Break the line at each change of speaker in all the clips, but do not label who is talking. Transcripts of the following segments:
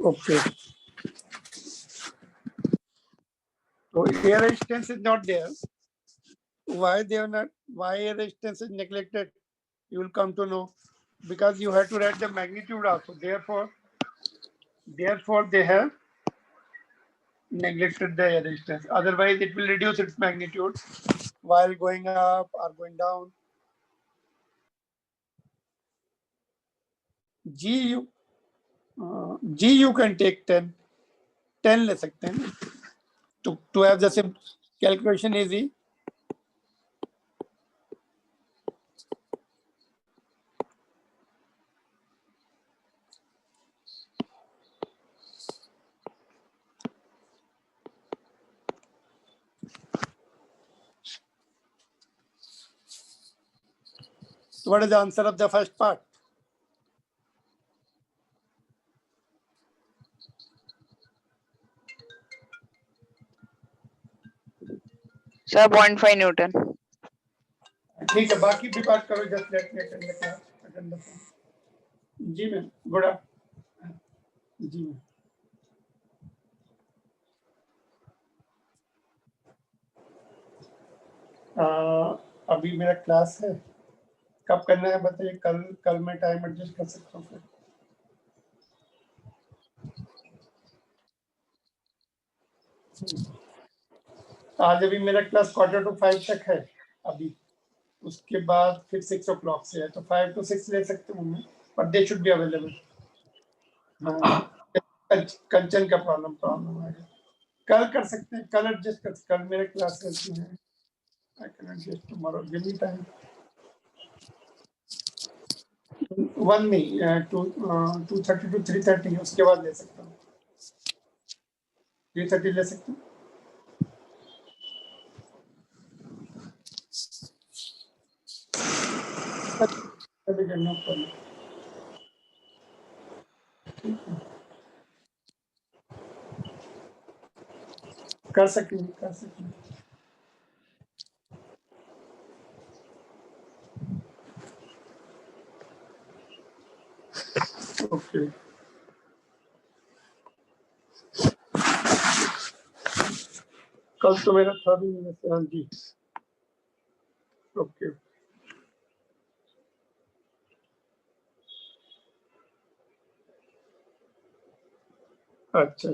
Okay. So air resistance is not there. Why they are not? Why air resistance is neglected? You will come to know, because you have to write the magnitude also. Therefore, they have neglected the air resistance. Otherwise, it will reduce its magnitude while going up or going down. G you can take 10 ले सकते हैं ना, to have the same calculation easy. So what is the answer of the first part?
Sir, 0.5 Newton.
ठीक है, बाकी भी बात करो. Just let me attend the class, attend the phone. जी मैम, गुड. जी मैम. अभी मेरा क्लास है. कब करना है बताइए. कल मैं टाइम एडजस्ट कर सकता हूँ फिर. आज अभी मेरा क्लास 4:45 तक है अभी. उसके बाद फिर 6 o'clock से है, तो 5 to 6 ले सकते हूँ मैं, but they should be available. हाँ, कंचन का प्रॉब्लम आएगा. कल कर सकते हैं, कल एडजस्ट कर. कल मेरे क्लास रहती है. I can adjust tomorrow. Give me time. 1 नहीं, 2:30 to 3:30, उसके बाद ले सकता हूँ. 3:30 ले सकता हूँ. No problem. कर सकेंगे. ओके. कल तो मेरा था भी नहीं वैसे. हाँ जी. ओके. अच्छा.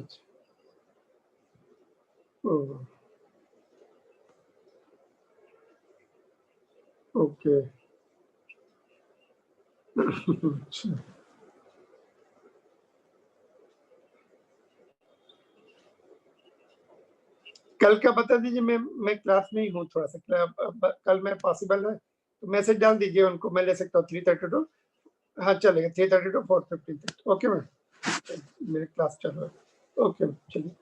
ओके. कल का बता दीजिए. मैं क्लास में ही हूँ थोड़ा सा. कल मैं पॉसिबल है तो मैसेज डाल दीजिए उनको. मैं ले सकता हूँ 3:30 to. हाँ चलेगा 3:30 to 4:15 तक. ओके मैम, मेरी क्लास चल रहा है. ओके मैम, चलिए.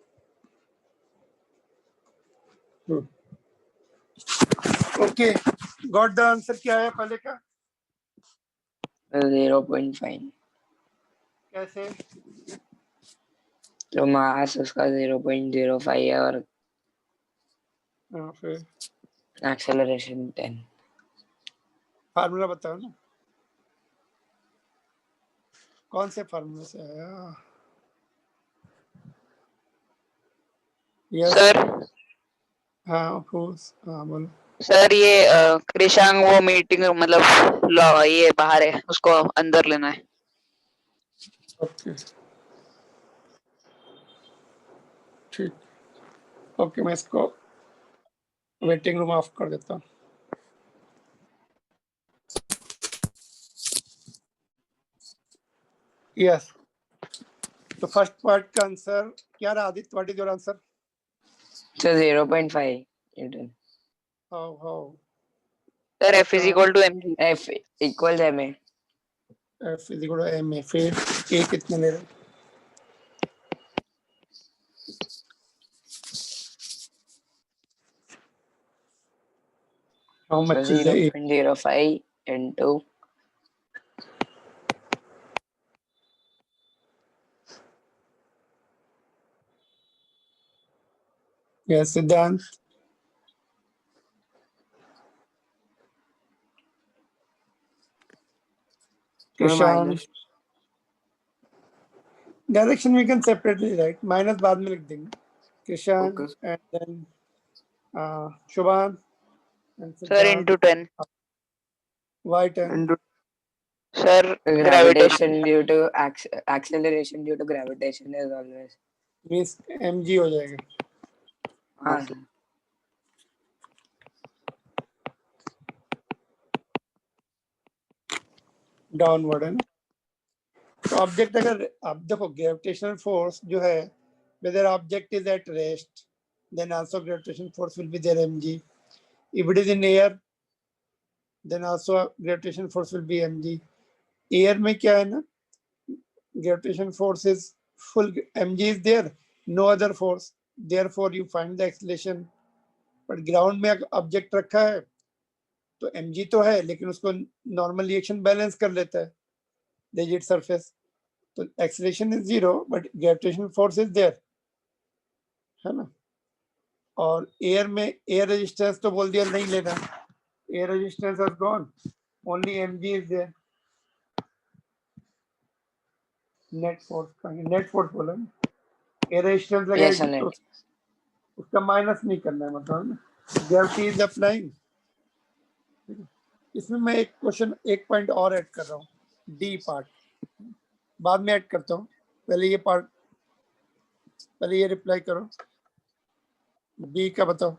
Okay, got the answer. क्या है पहले का?
0.5.
कैसे?
तो मास उसका 0.05 है और
फिर
एक्सेलरेशन 10.
फार्मूला बताओ ना, कौन से फार्मूला से आया?
सर.
हाँ बोलो.
सर ये कृषांग वो मीटिंग मतलब ये बाहर है, उसको अंदर लेना है.
ओके ठीक. ओके, मैं इसको वेटिंग रूम ऑफ कर देता हूँ. यस. तो फर्स्ट पार्ट का आंसर क्या रहा Aditya? What is your answer?
So 0.5 Newton.
How?
Sir, F is equal to m. F equals ma.
F is equal to ma. फिर A कितने ले रहे? How much is the A?
0.05 into.
Yes, Siddhant. Kishan. Direction we can separately write, minus बाद में लिख देंगे. Kishan
Okay.
And then Shubhan and
Sir,
सिद्धांत.
into 10.
Why 10?
Into
Sir, gravitation.
gravitation due to acceleration due to gravitation is always.
Means mg हो जाएगा.
हाँ
Okay.
sir.
Downward है ना. तो ऑब्जेक्ट अगर आप देखो ग्रेविटेशनल फोर्स जो है, whether object is at rest, then also gravitational force will be there mg. If it is in air, then also gravitational force will be mg. Air में क्या है ना, gravitation force is full, mg is there, no other force, therefore you find the acceleration. But ground में object रखा है तो mg तो है, लेकिन उसको नॉर्मल रिएक्शन बैलेंस कर लेता है रिजिड सरफेस, तो acceleration is zero but gravitational force is there, है ना. और एयर में एयर रेजिस्टेंस तो बोल दिया नहीं लेना, air resistance has gone, only mg is there. Net force का नेट फोर्स बोला ना, एयर रेजिस्टेंस
Yes sir.
लगेगी तो
Net.
उसका माइनस नहीं करना है, मतलब ग्रेविटी इज अप्लाइंग. इसमें मैं एक क्वेश्चन, एक पॉइंट और ऐड कर रहा हूँ, डी पार्ट बाद में ऐड करता हूँ, पहले ये पार्ट, पहले ये रिप्लाई करो. बी का बताओ.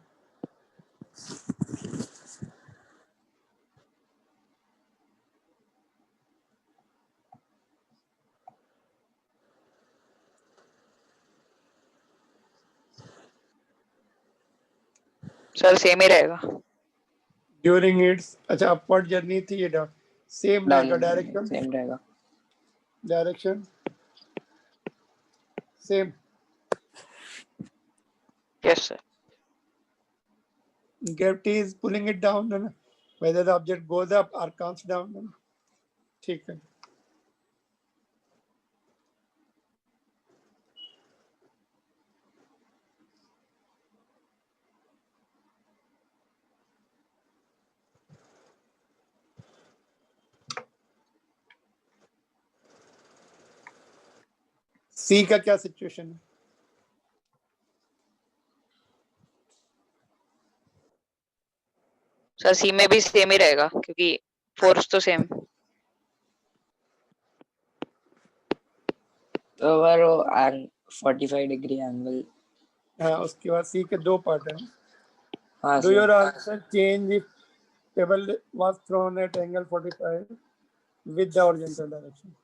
Sir, same ही रहेगा.
ड्यूरिंग इट्स, अच्छा अपवर्ड जर्नी थी ये, डाउन सेम रहेगा.
Down.
डायरेक्शन,
Same रहेगा.
Direction same.
Yes, sir.
Gravity is pulling it down, है ना, whether the object goes up or comes down, है ना. ठीक है. सी का क्या सिचुएशन है?
Sir, C में भी same ही रहेगा क्योंकि force तो same.
तो अगर वो 45 डिग्री एंगल.
हाँ, उसके बाद सी के दो पार्ट हैं.
हाँ
do your
sir.
Answer change if pebble was thrown at angle 45 with the horizontal direction?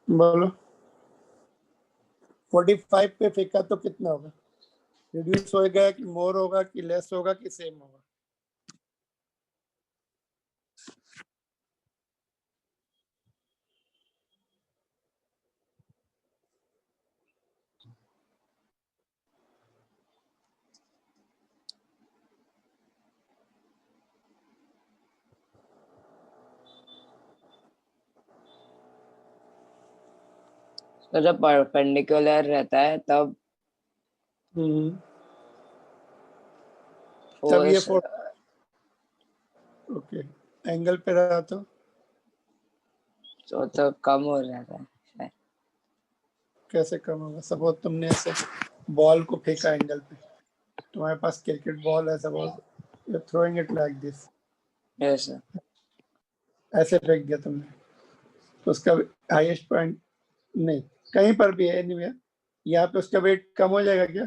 बोलो. 45 पे फेंका तो कितना होगा? रिड्यूस होएगा कि मोर होगा कि लेस होगा कि सेम होगा?
तो जब परपेंडिकुलर रहता है तब
तब ये
फोर्स.
ओके, एंगल पे रहा तो
तो कम हो जाता है शायद.
कैसे कम होगा? सपोज तुमने ऐसे बॉल को फेंका एंगल पे, तुम्हारे पास क्रिकेट बॉल है, suppose you are throwing it like this,
yes sir.
ऐसे फेंक दिया तुमने, तो उसका हाईएस्ट पॉइंट नहीं, कहीं पर भी है एनीवेयर, यहाँ पे उसका वेट कम हो जाएगा क्या?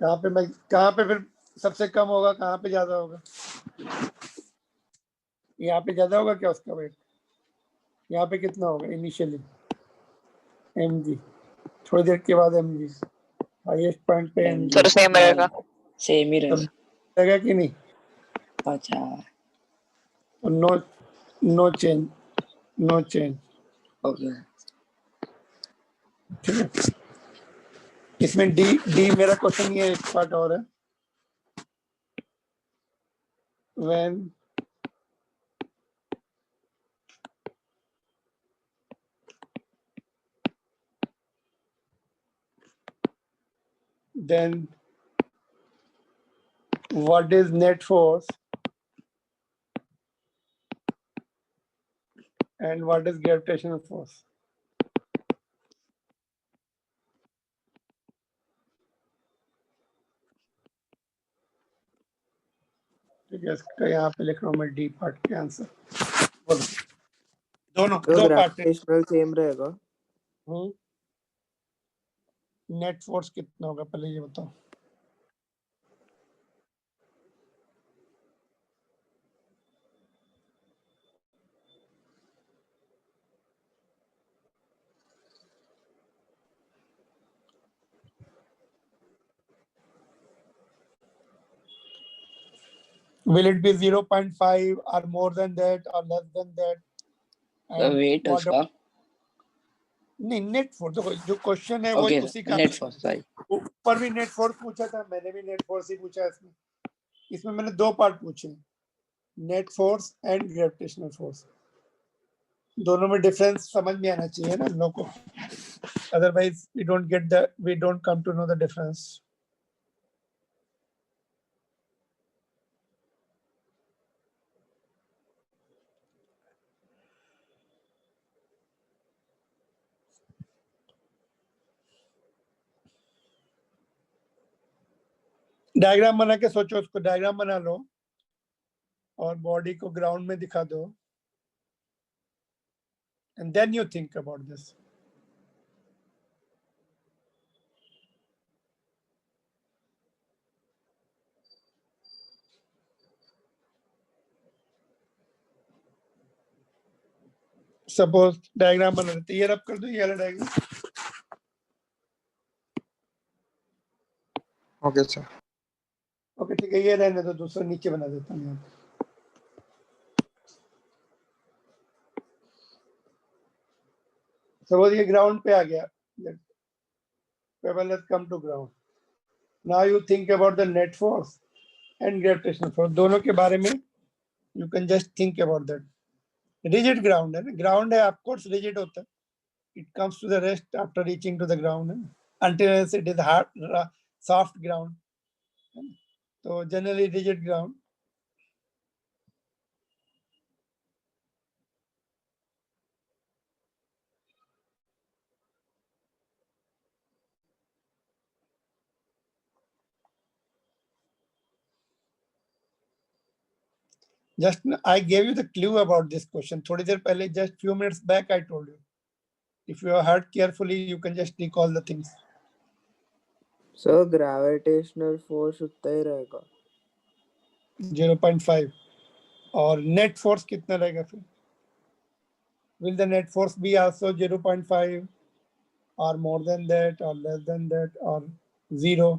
कहाँ पे फिर सबसे कम होगा, कहाँ पे ज्यादा होगा? यहाँ पे ज्यादा होगा क्या उसका वेट? यहाँ पे कितना होगा इनिशियली? mg, थोड़ी देर के बाद mg, हाईएस्ट पॉइंट पे mg.
Sir, same रहेगा.
सेम ही
रहेगा कि नहीं?
अच्छा.
No change.
ओके.
ठीक है. इसमें डी मेरा क्वेश्चन ये एक पार्ट और है। when then what is net force and what is gravitational force? ठीक है, इसका यहाँ पे लिख रहा हूँ मैं डी पार्ट के आंसर। बोलो दोनों
तो
दो पार्ट है।
ग्रेविटेशनल सेम रहेगा।
नेट फोर्स कितना होगा पहले ये बताओ। Will it be 0.5 or more than that or less than that? And
wait
what
उसका
नहीं नेट फोर्स, देखो जो क्वेश्चन है
ओके
वो उसी का
नेट फोर्स सॉरी
ऊपर भी नेट फोर्स पूछा था, मैंने भी नेट फोर्स ही पूछा है इसमें। इसमें मैंने दो पार्ट पूछे, net force and gravitational force. दोनों में डिफरेंस समझ में आना चाहिए ना हम लोग को, otherwise we don't come to know the difference. Diagram बना के सोचो, उसको डायग्राम बना लो और बॉडी को ग्राउंड में दिखा दो and then you think about this. Suppose diagram बना लेते, ये रब कर दो ये वाला डायग्राम।
Okay sir.
ओके ठीक है, ये रहने दो, दूसरा नीचे बना देता हूँ यहाँ पे। सपोज ये ग्राउंड पे आ गया, pebble has come to ground. Now you think about the net force and gravitational force, दोनों के बारे में you can just think about that. Rigid ground है ना, ग्राउंड है ऑफ कोर्स रिजिड होता है, it comes to the rest after reaching to the ground है, until it is hard soft ground, तो generally rigid ground. Just I gave you the clue about this question. थोड़ी देर पहले, just few minutes back, I told you. If you heard carefully, you can just recall the things.
Sir gravitational force उतना ही रहेगा
0.5 और net force कितना रहेगा फिर? Will the net force be also 0.5 or more than that or less than that or 0?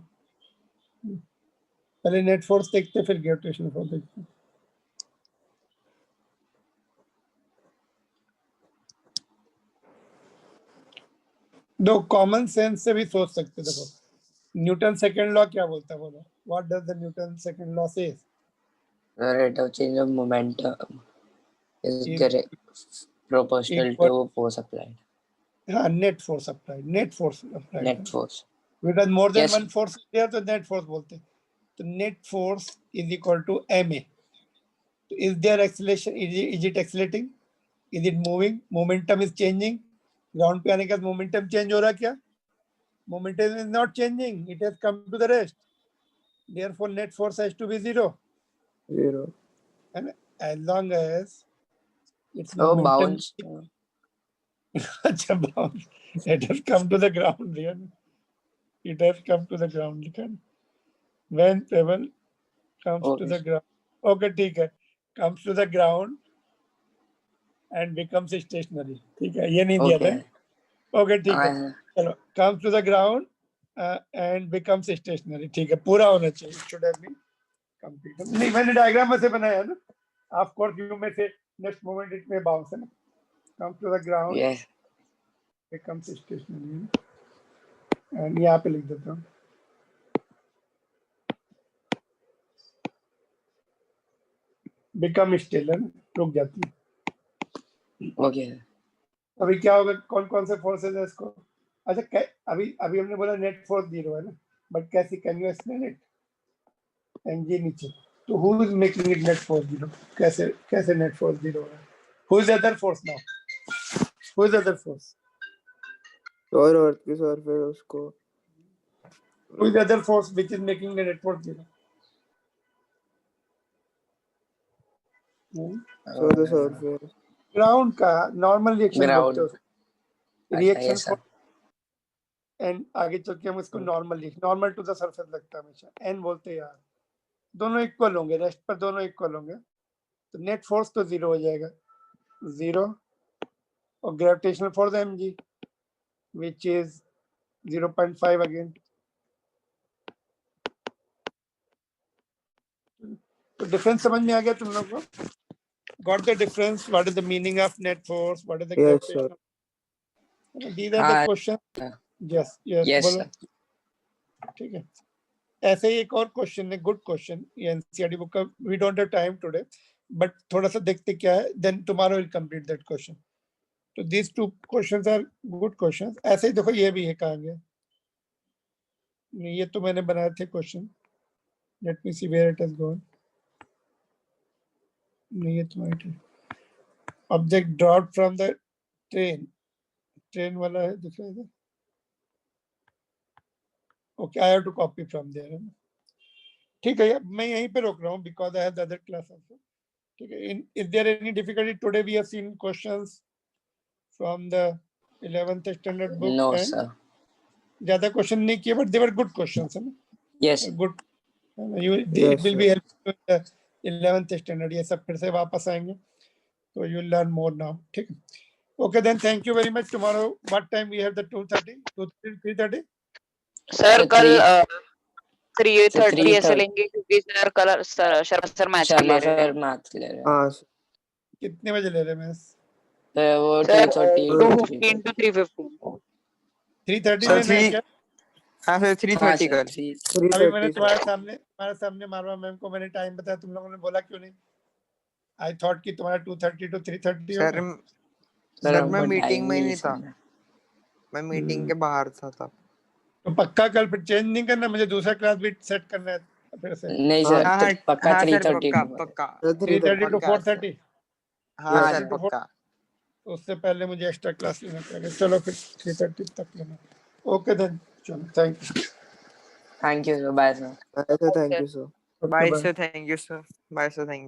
पहले net force देखते फिर gravitational force देखते। दो कॉमन सेंस से भी सोच सकते। देखो न्यूटन सेकंड लॉ क्या बोलता है, बोलो what does the Newton second law से?
rate of change of momentum is
Is
direct proportional
equal,
to force applied
हाँ net force applied, net force applied,
net force
because more than
Yes.
One force there तो net force बोलते हैं। तो net force is equal to ma। तो is there acceleration, is it accelerating, is it moving, momentum is changing. Ground पे आने के बाद momentum change हो रहा है क्या? Momentum is not changing, it has come to the rest, therefore net force has to be zero,
zero
and as long as its
oh
momentum
bounce
अच्छा bounce, it has come to the ground here, it has come to the ground, when pebble comes to
Okay.
the ground, okay ठीक है, comes to the ground and becomes stationary, ठीक है, ये नहीं दिया था,
okay
okay ठीक है, चलो comes to the ground and becomes stationary, ठीक है, पूरा होना चाहिए, it should have been complete। नहीं मैंने डायग्राम में से बनाया ना, ऑफ कोर्स यू में से नेक्स्ट मोमेंट इट में बाउंस है ना, comes to the ground
yes
becomes stationary। And यहाँ पे लिख देता हूँ बिकम स्टिल, रुक जाती है।
ओके
अभी क्या होगा, कौन कौन से फोर्सेज है इसको? अच्छा अभी अभी हमने बोला नेट फोर्स 0 है ना, बट कैसे, कैन यू एक्सप्लेन इट? एनजी नीचे, तो who is making it net force 0? कैसे कैसे नेट फोर्स 0 है? Who is other force now? Who is other force?
और अर्थ की सरफेस उसको
who is other force which is making the net force 0?
So the surface
ground का normal reaction
Ground.
बोलते हैं, reaction for, and आगे चल के हम इसको नॉर्मल टू द सरफेस लगता है हमेशा, एन बोलते हैं यार। दोनों इक्वल होंगे, रेस्ट पर दोनों इक्वल होंगे, तो नेट फोर्स तो 0 हो जाएगा, 0, और gravitational force mg which is 0.5 again. तो डिफरेंस समझ में आ गया तुम लोग को? Got the difference? What is the meaning of net force? What is the
Yes, sir.
Gravitational? These are the question. Yes
Yes,
बोलो।
sir.
ठीक है, ऐसे ही एक और क्वेश्चन है, गुड क्वेश्चन, ये एनसीईआरटी बुक का, we don't have time today, but थोड़ा सा देखते क्या है, then tomorrow will complete that question. तो these two questions are good questions. ऐसे ही देखो ये भी है, कहाँ गया? ये तो मैंने बनाए थे question, let me see where it has gone. नहीं, ये तो राइट है। Object dropped from the train वाला है, दिख रहा है? Okay, I have to copy from there. ठीक है, मैं यहीं पे रोक रहा हूँ because I have the other class also. ठीक है, is there any difficulty? Today we have seen questions from the 11th standard book.
No, sir.
ज्यादा क्वेश्चन नहीं किए, but they were good questions, है ना?
Yes.
Good, you
Yes,
it will
sir.
Be help 11th standard, ये सब फिर से वापस आएंगे, तो you will learn more now. ठीक है, okay then, thank you very much. Tomorrow what time we have? The 2:30 to 3:30?
Sir कल
3:30
3:30 ऐसे लेंगे, क्योंकि सर कल शर्मा सर मैच
शर्मा
ले रहे हैं।
सर मैथ ले रहे हैं।
हाँ
कितने बजे ले रहे हैं मैच?
तो वो
सर
2:30
2:15 to 3:15।
3:30
सर
लेना है
3
क्या?
हाँ सर 3:30 कर
अभी मैंने
3:30
तुम्हारे सामने मारवा मैम को मैंने टाइम बताया, तुम लोगों ने बोला क्यों नहीं? आई थॉट कि तुम्हारा 2:30 to 3:30
सर
होगा।
सर मैं
हमको
मीटिंग
time
में ही
नहीं
नहीं था,
समझा।
मैं मीटिंग के बाहर था तब।
तो पक्का कल फिर चेंज नहीं करना, मुझे दूसरा क्लास भी सेट करना है फिर से।
नहीं सर,
हाँ
तो
हाँ
पक्का
हाँ सर
3:30
पक्का
को
पक्का
3:30 to
पक्का
4:30?
हाँ
Yes,
सर
3:30 to 4,
पक्का।
तो उससे पहले मुझे एक्स्ट्रा क्लास लेना पड़ेगा। चलो फिर 3:30 तक लेना। ओके देन, चलो, thank you.
Thank you sir, bye sir.
Bye, sir. Thank you, sir.
Okay
bye
bye.
Sir, thank you sir, bye sir, thank you.